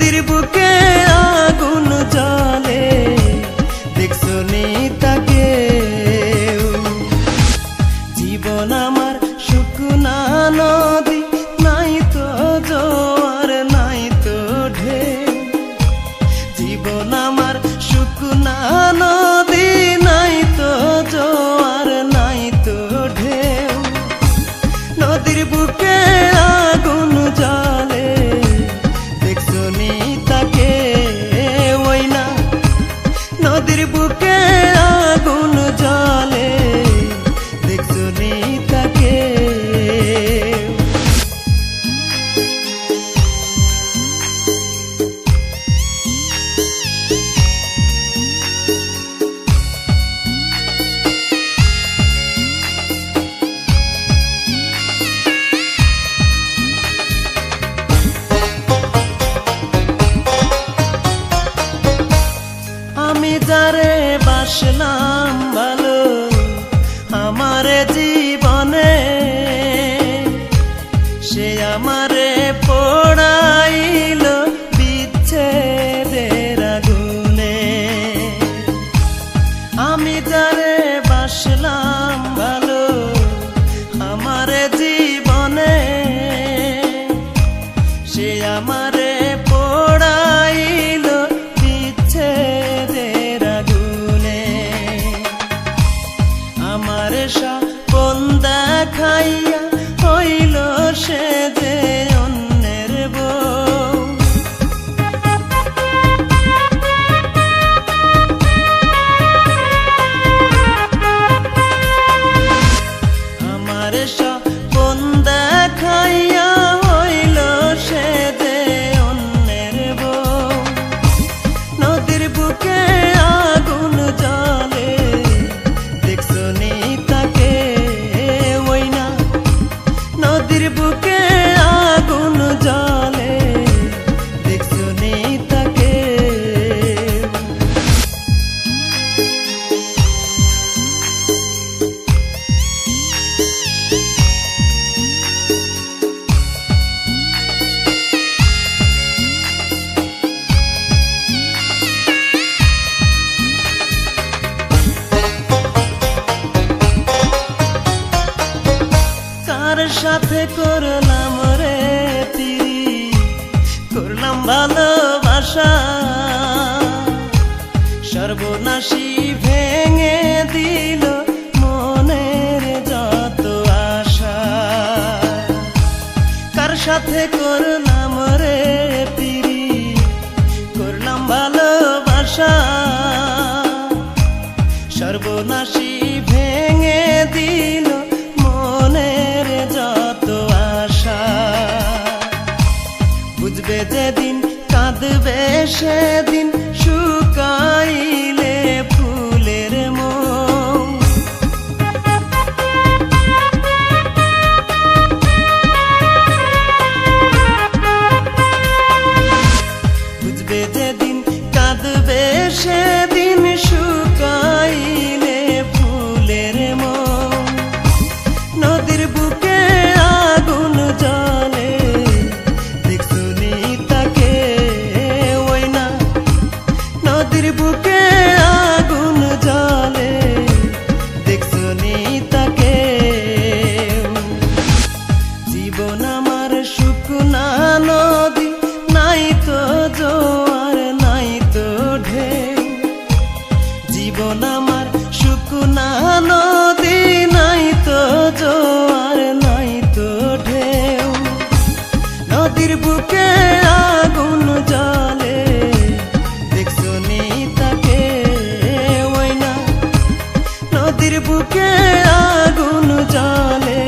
নদীর বুকে আগুন জ্বলে দেখছো নি তাকে জীবন আমার শুকনা নদী নাই তো জোয়ার নাই তো ঢেউ জীবন আমার শুকনা নদী নাই তো জোয়ার নাই তো ঢেউ নদীর বুকে আগুন জ্বলে দেখছো নি তাকে ওই না নদীর বুকে আগুন জ্বলে দেখছো নি তাকে আমি যারে বাসলাম ভালো আমার জীবনে সে আমারে পোড়াইল বিচ্ছেদের আগুনে আমি যারে বাসলাম ভালো আমার জীবনে সে আমারে পোড়াইল বিচ্ছেদের আগুনে আমার স্বপন দেখাইয়া হইল সে যে অন্যের বউ আমার স্বপন দেখাইয়া হইল সে যে অন্যের বউ নদীর বুকে আগুন জ্বলে দেখছো নি তাকে ওই না নদীর বুকে আগুন জ্বলে দেখছো নি তাকে কার সাথে করলাম রে তিরি করলাম ভালোবাসা সর্বনাশী ভেঙে দিল মনের যত আশা কার সাথে করলাম রে তিরি করলাম ভালোবাসা সর্বনাশী ভেঙে দিল মনের যত আশা বুঝবে যেদিন কাঁদবে সেদিন শুকাইলে ফুলের মন বুঝবে যেদিন কাঁদবে সেদিন শুকাইলে ফুলের মন নদীর বুকে আগুন জ্বলে দেখছো নি তাকে ওই না নদীর বুকে আগুন জ্বলে দেখছো নি তাকে জীবন আমার শুকনা নদী নাই তো জোয়ার নাই তো ঢেউ জীবন আমার শুকনা নদী নাই তো জোয়ার নাই তো ঢেউ নদীর বুকে আগুন জ্বলে দেখছো নি তাকে ওই না নদীর বুকে আগুন জ্বলে